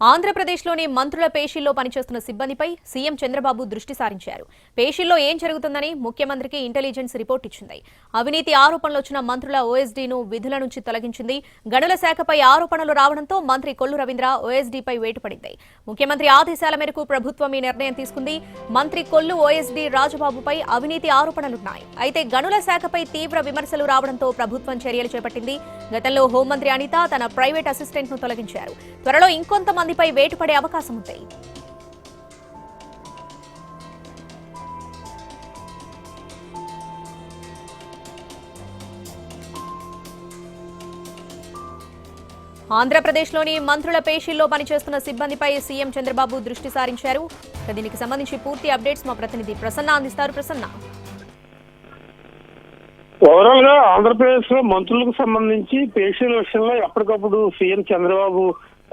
ఆంధ్రప్రదేశ్లోని మంత్రుల పేషీల్లో పనిచేస్తున్న సిబ్బందిపై సీఎం చంద్రబాబు దృష్టి సారించారు. పేషీల్లో ఏం జరుగుతుందని ముఖ్యమంత్రికి ఇంటెలిజెన్స్ రిపోర్ట్ ఇచ్చింది. అవినీతి ఆరోపణలు వచ్చిన మంత్రుల ఓఎస్డీను విధుల నుంచి తొలగించింది. గనుల శాఖపై ఆరోపణలు రావడంతో మంత్రి కొల్లు రవీంద్ర ఓఎస్డీపై వేటుపడింది. ముఖ్యమంత్రి ఆదేశాల మేరకు ప్రభుత్వం ఈ నిర్ణయం తీసుకుంది. మంత్రి కొల్లు ఓఎస్డీ రాజబాబుపై అవినీతి ఆరోపణలున్నాయి. అయితే గనుల శాఖపై తీవ్ర విమర్శలు రావడంతో ప్రభుత్వం చర్యలు చేపట్టింది. గతంలో హోంమంత్రి అనిత తన ప్రైవేట్ అసిస్టెంట్ ను తొలగించారు. త్వరలో ఇంకొంతమందిపై వేటు పడే అవకాశం ఉంది. ఆంధ్రప్రదేశ్లోని మంత్రుల పేషీల్లో పనిచేస్తున్న సిబ్బందిపై సీఎం చంద్రబాబు దృష్టి సారించారు. దీనికి సంబంధించి పూర్తి అప్డేట్స్ మా ప్రతినిధి ప్రసన్న అందిస్తారు. ప్రసన్న, ఓవరాల్ గా ఆంధ్రప్రదేశ్ లో మంత్రులకు సంబంధించి పేషీల విషయంలో ఎప్పటికప్పుడు సీఎం చంద్రబాబు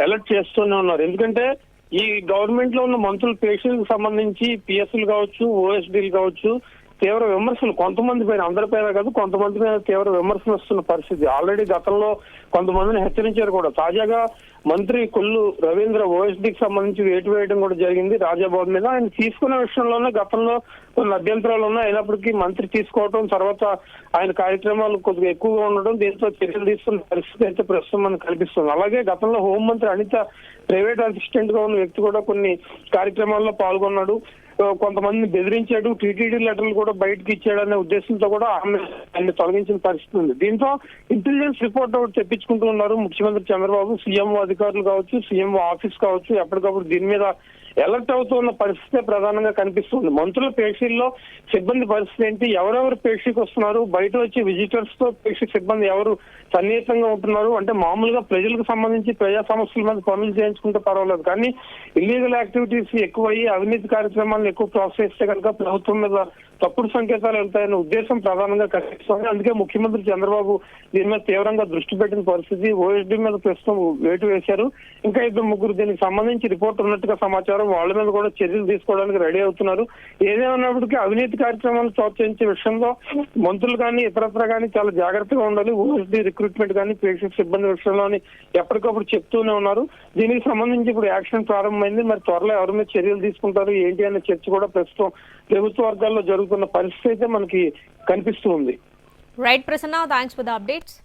అలర్ట్ చేస్తూనే ఉన్నారు. ఎందుకంటే ఈ గవర్నమెంట్ లో ఉన్న మంత్రుల పేషీలకు సంబంధించి పిఎస్లు కావచ్చు, ఓఎస్డీలు కావచ్చు, తీవ్ర విమర్శలు కొంతమంది పైన, అందరిపైన కాదు కొంతమంది పైన తీవ్ర విమర్శలు వస్తున్న పరిస్థితి. ఆల్రెడీ గతంలో కొంతమందిని హెచ్చరించారు కూడా. తాజాగా మంత్రి కొల్లు రవీంద్ర ఓఎస్డీకి సంబంధించి వేటు వేయడం కూడా జరిగింది రాజాబాబు మీద. ఆయన తీసుకునే విషయంలోనే గతంలో కొన్ని అభ్యంతరాలు ఉన్నాయి. అయినప్పటికీ మంత్రి తీసుకోవడం, తర్వాత ఆయన కార్యక్రమాలు కొద్దిగా ఎక్కువగా ఉండడం, దీంతో చర్యలు తీసుకున్న పరిస్థితి అయితే ప్రస్తుతం మనకు కనిపిస్తుంది. అలాగే గతంలో హోంమంత్రి అనిత ప్రైవేట్ అసిస్టెంట్ గా ఉన్న వ్యక్తి కూడా కొన్ని కార్యక్రమాల్లో పాల్గొన్నాడు. కొంతమందిని బెదిరించాడు, టీటీడీ లెటర్లు కూడా బయటకు ఇచ్చాడనే ఉద్దేశంతో కూడా ఆయన తొలగించిన పరిస్థితి ఉంది. దీంతో ఇంటెలిజెన్స్ రిపోర్ట్ ఒకటి తెప్పించుకుంటూ ఉన్నారు ముఖ్యమంత్రి చంద్రబాబు. సీఎంఓ అధికారులు కావచ్చు, సీఎంఓ ఆఫీస్ కావచ్చు, ఎప్పటికప్పుడు దీని మీద అలర్ట్ అవుతున్న పరిస్థితే ప్రధానంగా కనిపిస్తుంది. మంత్రుల పేషీల్లో సిబ్బంది పరిస్థితి ఏంటి, ఎవరెవరు పేషీకి వస్తున్నారు, బయట వచ్చి విజిటర్స్ తో పేషీ సిబ్బంది ఎవరు సన్నిహితంగా ఉంటున్నారు, అంటే మామూలుగా ప్రజలకు సంబంధించి ప్రజా సమస్యల మీద పనులు చేయించుకుంటే పర్వాలేదు, కానీ ఇల్లీగల్ యాక్టివిటీస్ ఎక్కువయ్యి అవినీతి కార్యక్రమాలను ఎక్కువ ప్రోత్సహిస్తే కనుక ప్రభుత్వం మీద తప్పుడు సంకేతాలు వెళ్తాయనే ఉద్దేశం ప్రధానంగా కనిపిస్తుంది. అందుకే ముఖ్యమంత్రి చంద్రబాబు దీని మీద తీవ్రంగా దృష్టి పెట్టిన పరిస్థితి. ఓఎస్డీ మీద ప్రస్తుతం వేటు వేశారు. ఇంకా ఇద్దరు ముగ్గురు దీనికి సంబంధించి రిపోర్ట్ ఉన్నట్టుగా సమాచారం. వాళ్ళ మీద కూడా చర్యలు తీసుకోవడానికి రెడీ అవుతున్నారు. ఏదేమన్నప్పటికీ అవినీతి కార్యక్రమాలు ప్రోత్సహించే విషయంలో మంత్రులు కానీ ఇతరత్ర కానీ చాలా జాగ్రత్తగా ఉండాలి. ఓఎస్డీ రిక్రూట్మెంట్ కానీ పేషెంట్ సిబ్బంది విషయంలోని ఎప్పటికప్పుడు చెప్తూనే ఉన్నారు. దీనికి సంబంధించి ఇప్పుడు యాక్షన్ ప్రారంభమైంది. మరి త్వరలో ఎవరి మీద చర్యలు తీసుకుంటారు ఏంటి అనే చర్చ కూడా ప్రస్తుతం ప్రభుత్వ వర్గాల్లో జరుగుతున్న పరిస్థితి అయితే మనకి కనిపిస్తూ ఉంది. Right Prasanna, thanks for the updates.